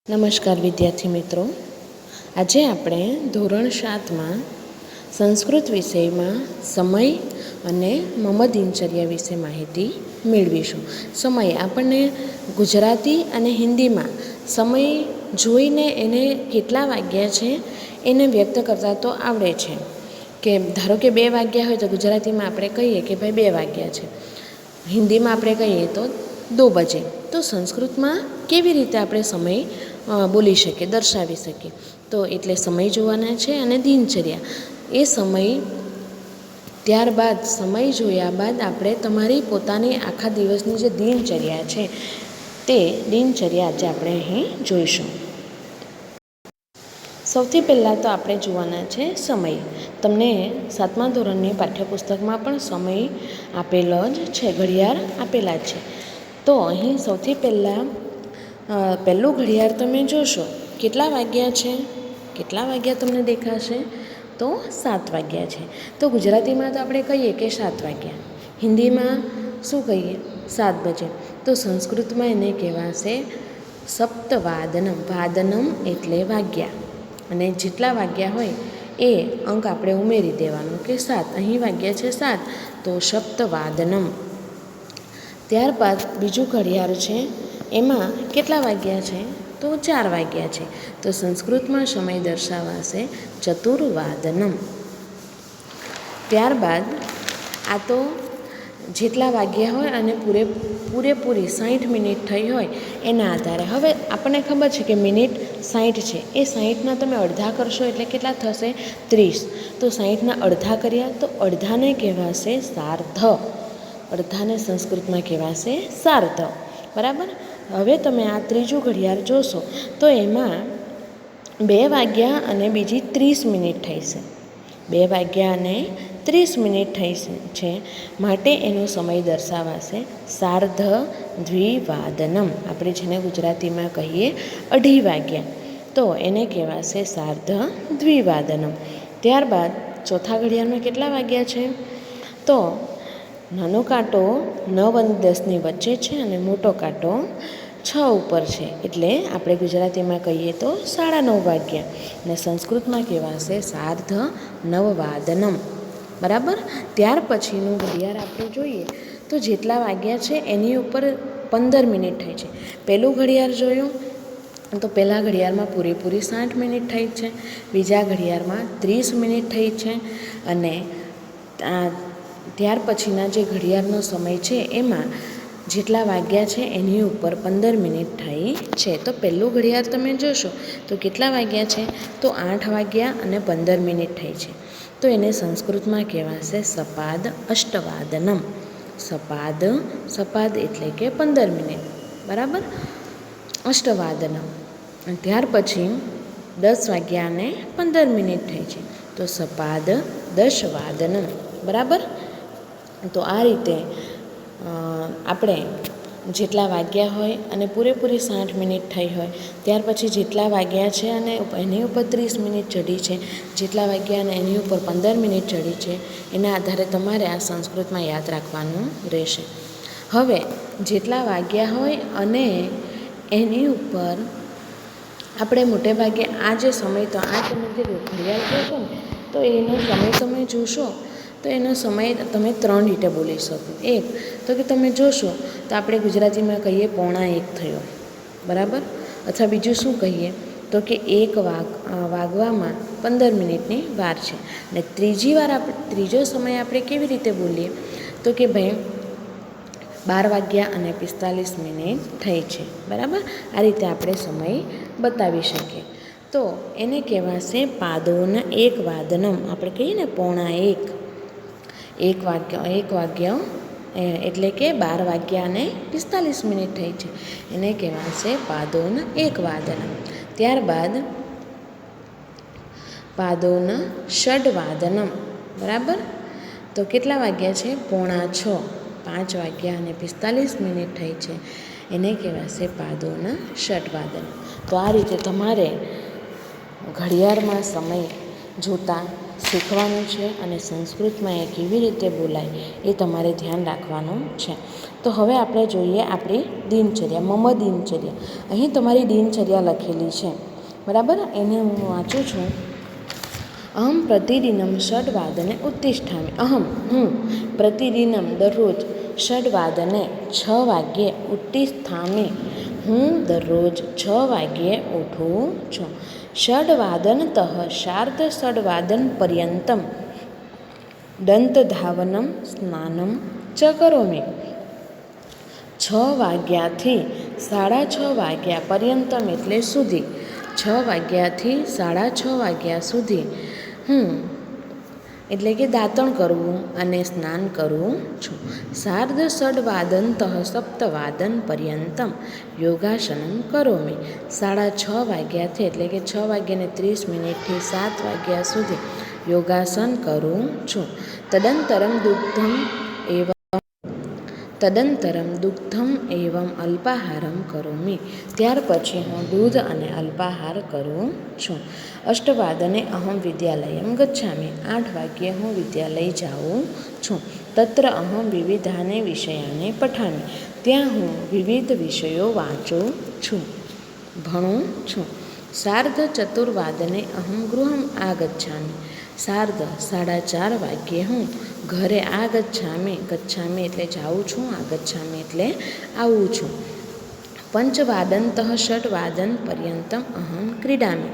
નમસ્કાર વિદ્યાર્થી મિત્રો, આજે આપણે ધોરણ 7માં સંસ્કૃત વિષયમાં સમય અને મમ દિનચર્યા વિશે માહિતી મેળવીશું. સમય આપણને ગુજરાતી અને હિન્દીમાં સમય જોઈને એને કેટલા વાગ્યા છે એને વ્યક્ત કરતા તો આવડે છે. કે ધારો કે 2 વાગ્યા હોય તો ગુજરાતીમાં આપણે કહીએ કે ભાઈ 2 વાગ્યા છે, હિન્દીમાં આપણે કહીએ તો 2 બજે. તો સંસ્કૃતમાં કેવી રીતે આપણે સમય બોલી શકીએ, દર્શાવી શકીએ? તો એટલે સમય જોવાના છે અને દિનચર્યા એ સમય. ત્યારબાદ સમય જોયા બાદ આપણે તમારી પોતાની આખા દિવસની જે દિનચર્યા છે તે દિનચર્યા આજે આપણે અહીં જોઈશું. સૌથી પહેલાં તો આપણે જોવાના છે સમય. તમને 7મા ધોરણની પાઠ્યપુસ્તકમાં પણ સમય આપેલો જ છે, ઘડિયાળ આપેલા છે. તો અહીં સૌથી પહેલું ઘડિયાળ તમે જોશો, કેટલા વાગ્યા છે? કેટલા વાગ્યા તમને દેખાશે? તો 7 વાગ્યા છે. તો ગુજરાતીમાં તો આપણે કહીએ કે 7 વાગ્યા, હિન્દીમાં શું કહીએ? 7 બજે. તો સંસ્કૃતમાં એને કહેવાશે સપ્તવાદનમ. વાદનમ એટલે વાગ્યા, અને જેટલા વાગ્યા હોય એ અંક આપણે ઉમેરી દેવાનો કે 7. અહીં વાગ્યા છે 7, તો સપ્તવાદનમ. ત્યારબાદ બીજું ઘડિયાળ છે, એમાં કેટલા વાગ્યા છે? તો 4 વાગ્યા છે. તો સંસ્કૃતમાં સમય દર્શાવાશે ચતુર્વાદનમ. ત્યારબાદ આ તો જેટલા વાગ્યા હોય અને પૂરેપૂરી 60 મિનિટ થઈ હોય એના આધારે. હવે આપણને ખબર છે કે મિનિટ 60 છે, એ 60ના તમે અડધા કરશો એટલે કેટલા થશે? 30. તો 60ના અડધા કર્યા તો અડધાને કહેવાશે સાર્ધ. અડધાને સંસ્કૃતમાં કહેવાશે સાર્ધ, બરાબર. હવે તમે આ ત્રીજું ઘડિયાળ જોશો તો એમાં 2 વાગ્યા અને બીજી 30 મિનિટ થઈ છે. 2 વાગ્યા અને 30 મિનિટ થઈ છે, માટે એનો સમય દર્શાવાશે સાર્ધ દ્વિવાદનમ. આપણે જેને ગુજરાતીમાં કહીએ 2:30 વાગ્યા, તો એને કહેવાશે સાર્ધ દ્વિવાદનમ. ત્યારબાદ ચોથા ઘડિયાળમાં કેટલા વાગ્યા છે? તો નાનો કાંટો 9 અને 10ની વચ્ચે છે અને મોટો કાંટો 6 ઉપર છે, એટલે આપણે ગુજરાતીમાં કહીએ તો 9:30 વાગ્યા, અને સંસ્કૃતમાં કહેવાશે સાર્ધ નવવાદનમ, બરાબર. ત્યાર પછીનું ઘડિયાળ આપણે જોઈએ તો જેટલા વાગ્યા છે એની ઉપર 15 મિનિટ થઈ છે. પહેલું ઘડિયાળ જોયું તો પહેલાં ઘડિયાળમાં પૂરેપૂરી 60 મિનિટ થઈ છે, બીજા ઘડિયાળમાં 30 મિનિટ થઈ છે, અને ત્યાર પછીના જે ઘડિયાળનો સમય છે એમાં જેટલા વાગ્યા છે એની ઉપર 15 મિનિટ થઈ છે. તો પહેલું ઘડિયાળ તમે જોશો તો કેટલા વાગ્યા છે? તો 8 વાગ્યા અને 15 મિનિટ થઈ છે. તો એને સંસ્કૃતમાં કહેવાશે સપાદ અષ્ટવાદનમ. સપાદ એટલે કે 15 મિનિટ, બરાબર, અષ્ટવાદનમ. ત્યાર પછી 10 વાગ્યા અને 15 મિનિટ થઈ છે, તો સપાદ દશવાદનમ, બરાબર. તો આ રીતે આપણે જેટલા વાગ્યા હોય અને પૂરેપૂરી 60 મિનિટ થઈ હોય, ત્યાર પછી જેટલા વાગ્યા છે અને એની ઉપર 30 મિનિટ ચડી છે, જેટલા વાગ્યા અને એની ઉપર 15 મિનિટ ચડી છે, એના આધારે તમારે આ સંસ્કૃતમાં યાદ રાખવાનું રહેશે. હવે જેટલા વાગ્યા હોય અને એની ઉપર આપણે મોટે ભાગે આ જે સમય, તો આ તમે જે ઘડિયાળ જોશો ને તો એનો સમય તમે જોશો તો એનો સમય તમે 3 રીતે બોલી શકો. એક તો કે તમે જોશો તો આપણે ગુજરાતીમાં કહીએ 1:45 થયો, બરાબર. અથવા બીજું શું કહીએ તો કે 1 વાગવામાં 15 મિનિટની વાર છે. અને ત્રીજો સમય આપણે કેવી રીતે બોલીએ તો કે ભાઈ 12 વાગ્યા અને 45 મિનિટ થઈ છે, બરાબર. આ રીતે આપણે સમય બતાવી શકીએ. તો એને કહેવાશે પાદોન 1 વાદનમ. આપણે કહીએ ને 1:45, 1 વાગ્યા એટલે કે 12 વાગ્યા અને 45 મિનિટ થઈ છે, એને કહેવાશે પાદોન 1 વાદનમ. ત્યારબાદ પાદોન ષડવાદનમ, બરાબર. તો કેટલા વાગ્યા છે? 5:45, 5 વાગ્યા અને 45 મિનિટ થઈ છે, એને કહેવાશે પાદોન ષડવાદનમ. તો આ રીતે તમારે ઘડિયાળમાં સમય જોતાં શીખવાનું છે અને સંસ્કૃતમાં એ કેવી રીતે બોલાય એ તમારે ધ્યાન રાખવાનું છે. તો હવે આપણે જોઈએ આપણી દિનચર્યા, મમ દિનચર્યા. અહીં તમારી દિનચર્યા લખેલી છે, બરાબર. એને હું વાંચું છું. અહમ પ્રતિદિનમ ષડવાદને ઉત્તિષ્ઠામિ. અહમ હું પ્રતિદિનમ દરરોજ ષડવાદને 6 વાગ્યે ઉત્તિષ્ઠામિ હું દરરોજ 6 વાગ્યે ઉઠું છું. ષડવાદનતઃ સાર્ધષડવાદન પર્યંતમ દંતધાવનમ સ્નાનમ ચ કરોમિ. 6 વાગ્યાથી 6:30 વાગ્યા પર્યંતમ એટલે સુધી, 6 વાગ્યાથી 6:30 વાગ્યા સુધી હું એટલે કે દાંતણ કરવું અને સ્નાન કરું છું. સાર્ધષડવાદનતઃ સપ્તવાદન પર્યંતમ યોગાસનમ કરોમિ. 6:30 વાગ્યાથી એટલે કે 6:30 7 વાગ્યા સુધી યોગાસન કરું છું. તદંતરમ દુગ્ધમ એવમ અલ્પાહારમ કરોમિ. ત્યાર પછી હું દૂધ અને અલ્પાહાર કરું છું. 8 વાદને અહમ વિદ્યાલયમ ગચ્છામિ. 8 વાગ્યે હું વિદ્યાલય જાઉં છું. તત્ર અહમ વિવિધાને વિષયાને પઠામિ. ત્યાં હું વિવિધ વિષયો વાંચું છું, ભણું છું. સાર્ધચતુર્વાદને અહમ ગૃહમ આગચ્છામિ. 4:30 વાગ્યે હું ઘરે ગચ્છામિ એટલે જાઉં છું, આગચ્છામિ એટલે આવું છું. પંચવાદનતઃ ષડવાદન પર્યંતમ અહમ ક્રીડામિ.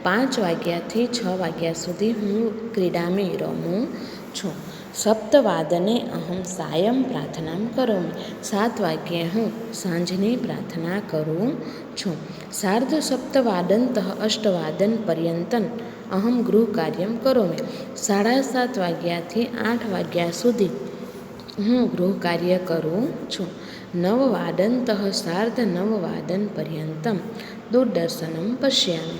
5 વાગ્યાથી 6 વાગ્યા સુધી હું ક્રીડામિ રમું છું. સપ્તવાદને અહમ સાયં પ્રાર્થનામ કરોમિ. 7 વાગ્યે હું સાંજની પ્રાર્થના કરું છું. સાર્ધસપ્તવાદનતઃ અષ્ટવાદન પર્યંતમ અહમ ગૃહકાર્યમ કરોમિ. 7:30 વાગ્યાથી 8 વાગ્યા સુધી હું ગૃહકાર્ય કરું છું. નવવાદનતઃ સાર્ધનવવાદન પર્યંતમ દૂરદર્શનમ પશ્યામિ.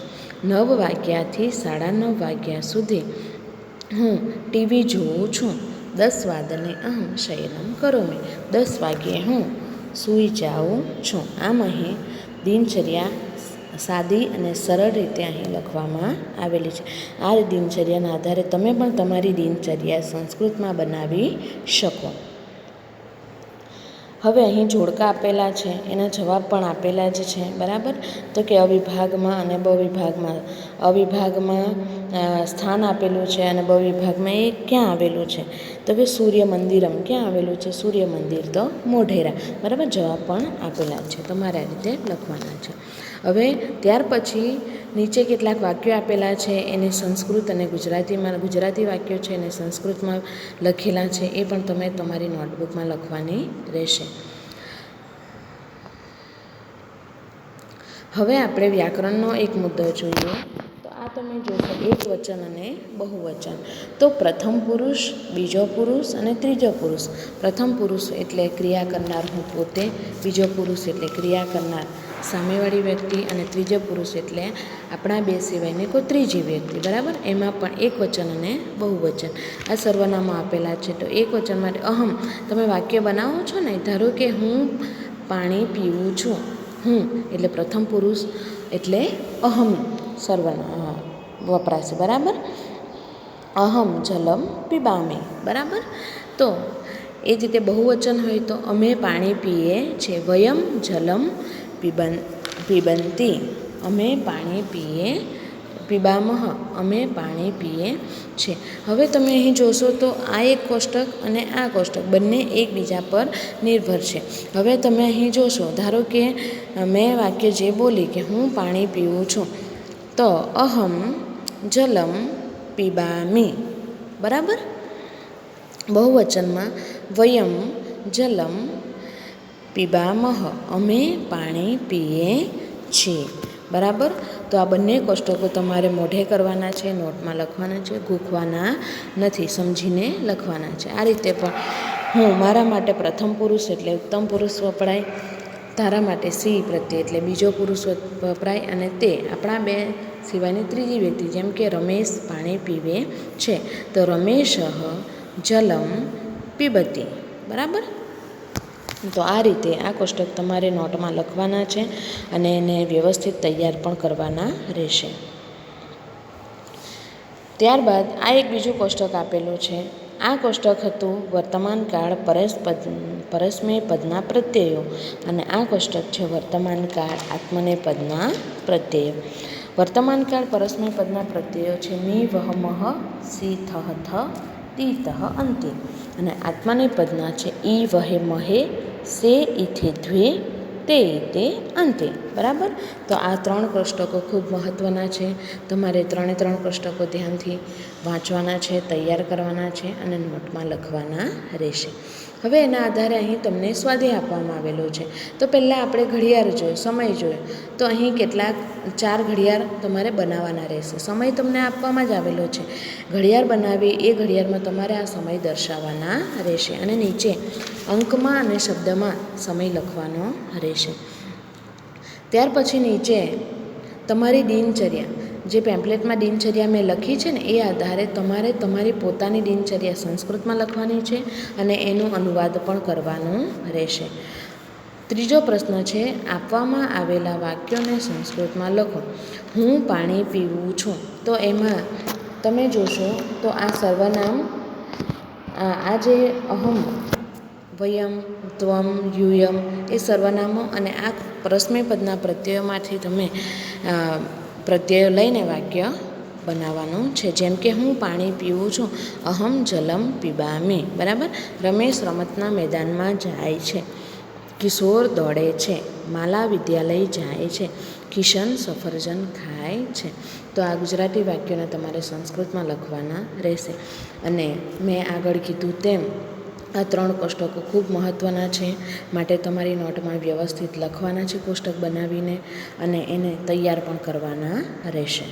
9 વાગ્યાથી 9:30 વાગ્યા સુધી હું ટીવી જોઉં છું. 10 વાદને અહમ શયનમ કરોમિ. 10 વાગ્યે હું સૂઈ જાઉં છું. આમ અહીં દિનચર્યા સાદી અને સરળ રીતે અહીં લખવામાં આવેલી છે. આ દિનચર્યાના આધારે તમે પણ તમારી દિનચર્યા સંસ્કૃતમાં બનાવી શકો. હવે અહીં જોડકા આપેલા છે, એના જવાબ પણ આપેલા જ છે, બરાબર. તો કે અવિભાગમાં અને બવિભાગમાં, અવિભાગમાં સ્થાન આપેલું છે અને બવિભાગમાં એ ક્યાં આવેલું છે, તો કે સૂર્ય મંદિરમ ક્યાં આવેલું છે, સૂર્ય મંદિર તો મોઢેરા, બરાબર. જવાબ પણ આપેલા છે, તમારે આ રીતે લખવાના છે. હવે ત્યાર પછી નીચે કેટલાક વાક્યો આપેલા છે, એને સંસ્કૃત અને ગુજરાતીમાં, ગુજરાતી વાક્યો છે એને સંસ્કૃતમાં લખેલા છે, એ પણ તમે તમારી નોટબુકમાં લખવાની રહેશે. હવે આપણે વ્યાકરણનો એક મુદ્દો જોઈએ. તો આ તમે જોશો એકવચન અને બહુવચન. તો પ્રથમ પુરુષ, બીજો પુરુષ અને ત્રીજો પુરુષ. પ્રથમ પુરુષ એટલે ક્રિયા કરનાર હું પોતે, બીજો પુરુષ એટલે ક્રિયા કરનાર સામેવાળી વ્યક્તિ અને ત્રીજો પુરુષ એટલે આપણા બે સિવાયની કોઈ ત્રીજી વ્યક્તિ, બરાબર. એમાં પણ એકવચન અને બહુવચન આ સર્વનામો આપેલા છે. તો એકવચન માટે અહમ તમે વાક્ય બનાવો છો ને, ધારો કે હું પાણી પીવું છું, હું એટલે પ્રથમ પુરુષ એટલે અહમ સર્વનામ વપરાશે, બરાબર. અહમ જલમ પીબામી, બરાબર. તો એ જ રીતે બહુવચન હોય તો અમે પાણી પીએ છીએ, વયમ જલમ પીબંતી, અમે પાણી પીએ, પીબામહ અમે પાણી પીએ છીએ. હવે તમે અહીં જોશો તો આ એક કોષ્ટક અને આ કોષ્ટક બંને એકબીજા પર નિર્ભર છે. હવે તમે અહીં જોશો, ધારો કે મેં વાક્ય જે બોલી કે હું પાણી પીવું છું, તો અહમ જલમ પીબામી, બરાબર. બહુવચનમાં વયમ જલમ પીબામહ અમે પાણી પીએ છીએ, બરાબર. તો આ બંને કોષ્ટકો તમારે મોઢે કરવાના છે, નોટમાં લખવાના છે, ગૂંથવાના નથી, સમજીને લખવાના છે. આ રીતે પણ હું મારા માટે પ્રથમ પુરુષ એટલે ઉત્તમ પુરુષ વપરાય, તારા માટે સી પ્રત્યે એટલે બીજો પુરુષ વપરાય, અને તે આપણા બે સિવાયની ત્રીજી વ્યક્તિ, જેમ કે રમેશ પાણી પીવે છે, તો રમેશઃ જલમ પીબતી, બરાબર. તો આ રીતે આ કોષ્ટક તમારે નોટમાં લખવાના છે અને એને વ્યવસ્થિત તૈયાર પણ કરવાના રહેશે. ત્યારબાદ આ એક બીજું કોષ્ટક આપેલું છે. આ કોષ્ટક હતું વર્તમાન કાળ પરસ્મય પદના પ્રત્યયો, અને આ કોષ્ટક છે વર્તમાન કાળ આત્મનેપદના પ્રત્યયો. વર્તમાન કાળ પરસ્મય પદના પ્રત્યયો છે મી વહ મહ સી થહ થ તી તહ અંતે, અને આત્મનેપદના છે ઈ વહે મહે સે ઇથે દ્વે તે તે અંતે. બરાબર. તો આ 3 કોષ્ટકો ખૂબ મહત્ત્વના છે. તમારે 3 કોષ્ટકો ધ્યાનથી વાંચવાના છે, તૈયાર કરવાના છે અને નોટમાં લખવાના રહેશે. હવે એના આધારે અહીં તમને સ્વાધ્યાય આપવામાં આવેલો છે. તો પહેલાં આપણે ઘડિયાળ જોયો, સમય જોયો. તો અહીં કેટલાક 4 ઘડિયાળ તમારે બનાવવાના રહેશે. સમય તમને આપવામાં જ આવેલો છે. ઘડિયાળ બનાવી એ ઘડિયાળમાં તમારે આ સમય દર્શાવવાના રહેશે, અને નીચે અંકમાં અને શબ્દમાં સમય લખવાનો રહેશે. ત્યાર પછી નીચે તમારી દિનચર્યા, જે પેમ્પલેટમાં દિનચર્યા મેં લખી છે ને એ આધારે તમારે તમારી પોતાની દિનચર્યા સંસ્કૃતમાં લખવાની છે અને એનું અનુવાદ પણ કરવાનું રહેશે. ત્રીજો પ્રશ્ન છે, આપવામાં આવેલા વાક્યોને સંસ્કૃતમાં લખો. હું પાણી પીવું છું. તો એમાં તમે જોશો તો આ સર્વનામ, આ જે અહમ, વયમ, ત્વમ, યુયમ એ સર્વનામો, અને આ પરસ્મય પદના પ્રત્યયોમાંથી તમે પ્રત્યયો લઈને વાક્ય બનાવવાનું છે. જેમ કે હું પાણી પીવું છું, અહમ જલમ પીબામી. બરાબર. રમેશ રમતના મેદાનમાં જાય છે. કિશોર દોડે છે. માલા વિદ્યાલય જાય છે. કિશન સફરજન ખાય છે. તો આ ગુજરાતી વાક્યોને તમારે સંસ્કૃતમાં લખવાના રહેશે. અને મેં આગળ કીધું તેમ આ 3 કોષ્ટકો ખૂબ મહત્ત્વના છે, માટે તમારી નોટમાં વ્યવસ્થિત લખવાના છે કોષ્ટક બનાવીને, અને એને તૈયાર પણ કરવાના રહેશે.